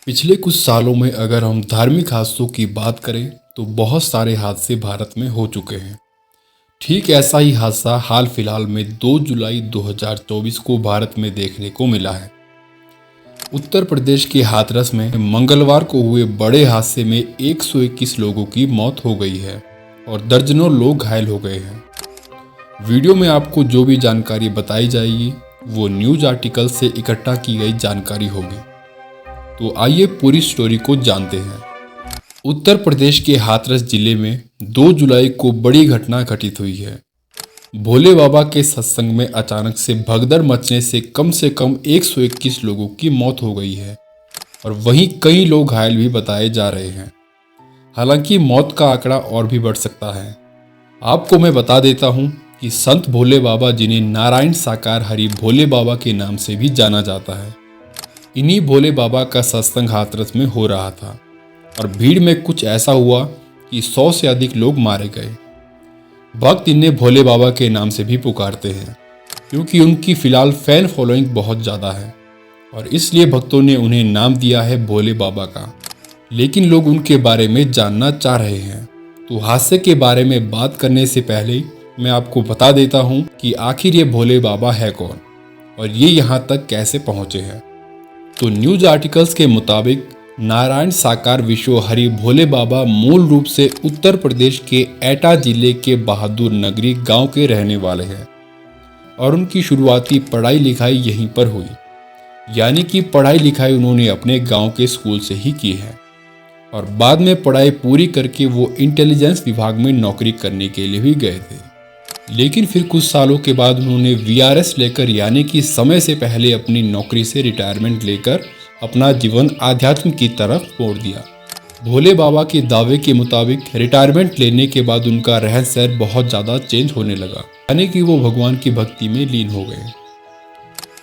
पिछले कुछ सालों में अगर हम धार्मिक हादसों की बात करें तो बहुत सारे हादसे भारत में हो चुके हैं। ठीक ऐसा ही हादसा हाल फिलहाल में 2 जुलाई 2024 को भारत में देखने को मिला है। उत्तर प्रदेश के हाथरस में मंगलवार को हुए बड़े हादसे में 121 लोगों की मौत हो गई है और दर्जनों लोग घायल हो गए हैं। वीडियो में आपको जो भी जानकारी बताई जाएगी वो न्यूज़ आर्टिकल से इकट्ठा की गई जानकारी होगी। तो आइए पूरी स्टोरी को जानते हैं। उत्तर प्रदेश के हाथरस जिले में 2 जुलाई को बड़ी घटना घटित हुई है। भोले बाबा के सत्संग में अचानक से भगदड़ मचने से कम 121 लोगों की मौत हो गई है और वहीं कई लोग घायल भी बताए जा रहे हैं। हालांकि मौत का आंकड़ा और भी बढ़ सकता है। आपको मैं बता देता हूं कि संत भोले बाबा, जिन्हें नारायण साकार हरि भोले बाबा के नाम से भी जाना जाता है, इन्हीं भोले बाबा का सत्संग हाथरस में हो रहा था और भीड़ में कुछ ऐसा हुआ कि 100 से अधिक लोग मारे गए। भक्त इन्हें भोले बाबा के नाम से भी पुकारते हैं क्योंकि उनकी फिलहाल फैन फॉलोइंग बहुत ज़्यादा है और इसलिए भक्तों ने उन्हें नाम दिया है भोले बाबा का। लेकिन लोग उनके बारे में जानना चाह रहे हैं। तो हादसे के बारे में बात करने से पहले मैं आपको बता देता हूँ कि आखिर ये भोले बाबा है कौन और ये यहाँ तक कैसे पहुँचे हैं। तो न्यूज़ आर्टिकल्स के मुताबिक नारायण साकार विश्व हरि भोले बाबा मूल रूप से उत्तर प्रदेश के एटा जिले के बहादुर नगरी गांव के रहने वाले हैं और उनकी शुरुआती पढ़ाई लिखाई यहीं पर हुई। यानी कि पढ़ाई लिखाई उन्होंने अपने गांव के स्कूल से ही की है और बाद में पढ़ाई पूरी करके वो इंटेलिजेंस विभाग में नौकरी करने के लिए भी गए थे। लेकिन फिर कुछ सालों के बाद उन्होंने वीआरएस लेकर, यानी कि समय से पहले अपनी नौकरी से रिटायरमेंट लेकर अपना जीवन आध्यात्म की तरफ मोड़ दिया। भोले बाबा के दावे के मुताबिक रिटायरमेंट लेने के बाद उनका रहन सहन बहुत ज़्यादा चेंज होने लगा, यानी कि वो भगवान की भक्ति में लीन हो गए।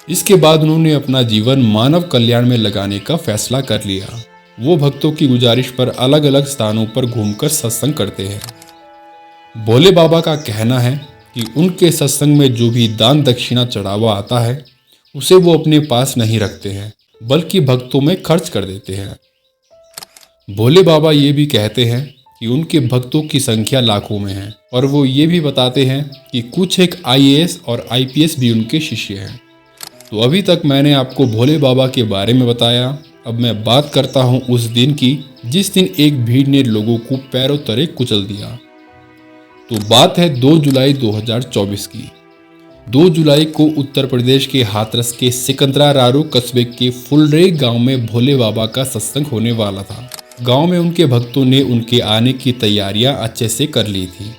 इसके बाद उन्होंने अपना जीवन मानव कल्याण में लगाने का फैसला कर लिया। वो भक्तों की गुजारिश पर अलग अलग स्थानों पर घूमकर सत्संग करते हैं। भोले बाबा का कहना है कि उनके सत्संग में जो भी दान दक्षिणा चढ़ावा आता है उसे वो अपने पास नहीं रखते हैं, बल्कि भक्तों में खर्च कर देते हैं। भोले बाबा ये भी कहते हैं कि उनके भक्तों की संख्या लाखों में है और वो ये भी बताते हैं कि कुछ एक आईएएस और आईपीएस भी उनके शिष्य हैं। तो अभी तक मैंने आपको भोले बाबा के बारे में बताया। अब मैं बात करता हूँ उस दिन की जिस दिन एक भीड़ ने लोगों को पैरों तले कुचल दिया। तो बात है 2 जुलाई 2024 की। 2 जुलाई को उत्तर प्रदेश के हाथरस के सिकंदरारारू कस्बे के फुलरे गांव में भोले बाबा का सत्संग होने वाला था। गांव में उनके भक्तों ने उनके आने की तैयारियां अच्छे से कर ली थी।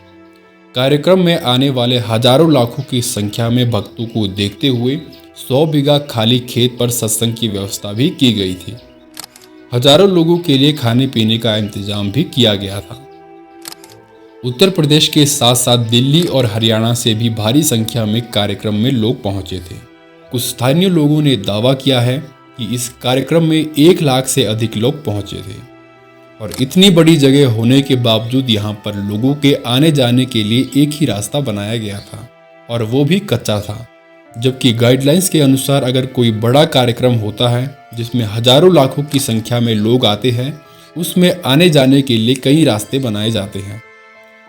कार्यक्रम में आने वाले हजारों लाखों की संख्या में भक्तों को देखते हुए 100 बीघा खाली खेत पर सत्संग की व्यवस्था भी की गई थी। हजारों लोगों के लिए खाने पीने का इंतजाम भी किया गया था। उत्तर प्रदेश के साथ साथ दिल्ली और हरियाणा से भी भारी संख्या में कार्यक्रम में लोग पहुंचे थे। कुछ स्थानीय लोगों ने दावा किया है कि इस कार्यक्रम में 1 लाख से अधिक लोग पहुंचे थे और इतनी बड़ी जगह होने के बावजूद यहाँ पर लोगों के आने जाने के लिए एक ही रास्ता बनाया गया था और वो भी कच्चा था। जबकि गाइडलाइंस के अनुसार अगर कोई बड़ा कार्यक्रम होता है जिसमें हजारों लाखों की संख्या में लोग आते हैं, उसमें आने जाने के लिए कई रास्ते बनाए जाते हैं।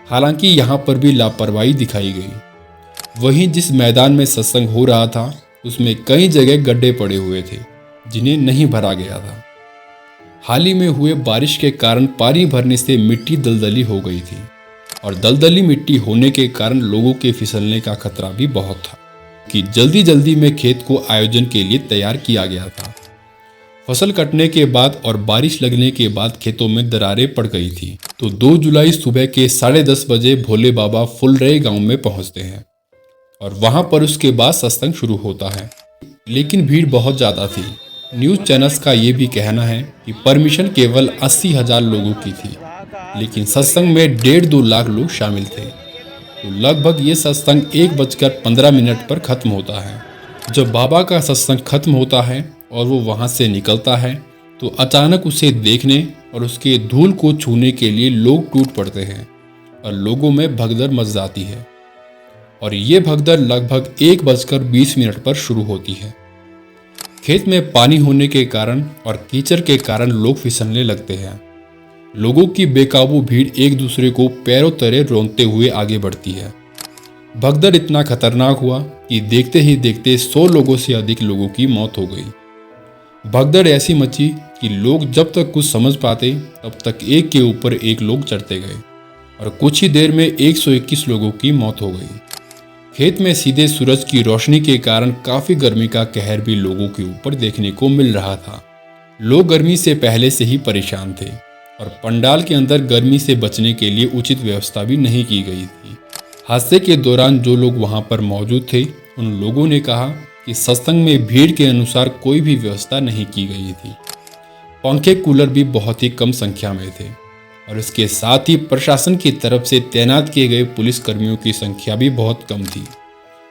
हालांकि यहाँ पर भी लापरवाही दिखाई गई। वहीं जिस मैदान में सत्संग हो रहा था उसमें कई जगह गड्ढे पड़े हुए थे जिन्हें नहीं भरा गया था। हाल ही में हुए बारिश के कारण पानी भरने से मिट्टी दलदली हो गई थी और दलदली मिट्टी होने के कारण लोगों के फिसलने का खतरा भी बहुत था कि जल्दी में खेत को आयोजन के लिए तैयार किया गया था। फसल कटने के बाद और बारिश लगने के बाद खेतों में दरारें पड़ गई थी। तो 2 जुलाई सुबह के 10:30 बजे भोले बाबा फुलरे गांव में पहुंचते हैं और वहां पर उसके बाद सत्संग शुरू होता है। लेकिन भीड़ बहुत ज़्यादा थी। न्यूज़ चैनल्स का ये भी कहना है कि परमिशन केवल 80,000 लोगों की थी, लेकिन सत्संग में 1.5-2 लाख लोग शामिल थे। तो लगभग ये सत्संग 1:15 पर ख़त्म होता है। जब बाबा का सत्संग खत्म होता है और वो वहाँ से निकलता है तो अचानक उसे देखने और उसके धूल को छूने के लिए लोग टूट पड़ते हैं और लोगों में भगदड़ मच जाती है और ये भगदड़ लगभग 1:20 पर शुरू होती है। खेत में पानी होने के कारण और कीचड़ के कारण लोग फिसलने लगते हैं। लोगों की बेकाबू भीड़ एक दूसरे को पैरों तले रौंदते हुए आगे बढ़ती है। भगदड़ इतना खतरनाक हुआ कि देखते ही देखते 100 लोगों से अधिक लोगों की मौत हो गई। भगदड़ ऐसी मची कि लोग जब तक कुछ समझ पाते तब तक एक के ऊपर एक लोग चढ़ते गए और कुछ ही देर में 121 लोगों की मौत हो गई। खेत में सीधे सूरज की रोशनी के कारण काफ़ी गर्मी का कहर भी लोगों के ऊपर देखने को मिल रहा था। लोग गर्मी से पहले से ही परेशान थे और पंडाल के अंदर गर्मी से बचने के लिए उचित व्यवस्था भी नहीं की गई थी। हादसे के दौरान जो लोग वहां पर मौजूद थे उन लोगों ने कहा कि सत्संग में भीड़ के अनुसार कोई भी व्यवस्था नहीं की गई थी। पंखे कूलर भी बहुत ही कम संख्या में थे और इसके साथ ही प्रशासन की तरफ से तैनात किए गए पुलिसकर्मियों की संख्या भी बहुत कम थी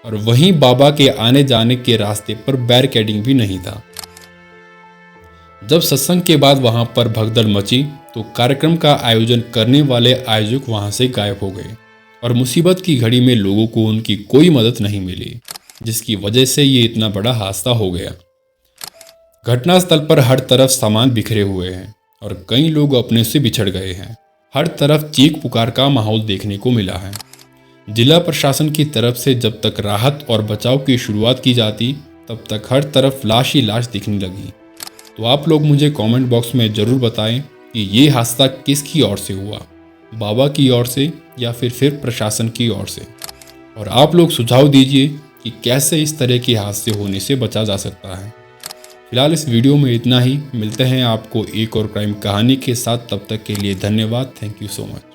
और वहीं बाबा के आने जाने के रास्ते पर बैरिकेडिंग भी नहीं था। जब सत्संग के बाद वहां पर भगदड़ मची तो कार्यक्रम का आयोजन करने वाले आयोजक वहां से गायब हो गए और मुसीबत की घड़ी में लोगों को उनकी कोई मदद नहीं मिली, जिसकी वजह से ये इतना बड़ा हादसा हो गया। घटनास्थल पर हर तरफ सामान बिखरे हुए हैं और कई लोग अपने से बिछड़ गए हैं। हर तरफ चीख पुकार का माहौल देखने को मिला है। जिला प्रशासन की तरफ से जब तक राहत और बचाव की शुरुआत की जाती तब तक हर तरफ लाश ही लाश दिखने लगी। तो आप लोग मुझे कमेंट बॉक्स में ज़रूर बताएं कि ये हादसा किसकी ओर से हुआ, बाबा की ओर से या फिर प्रशासन की ओर से। और आप लोग सुझाव दीजिए कि कैसे इस तरह के हादसे होने से बचा जा सकता है। फिलहाल इस वीडियो में इतना ही। मिलते हैं आपको एक और क्राइम कहानी के साथ, तब तक के लिए धन्यवाद। Thank you so much.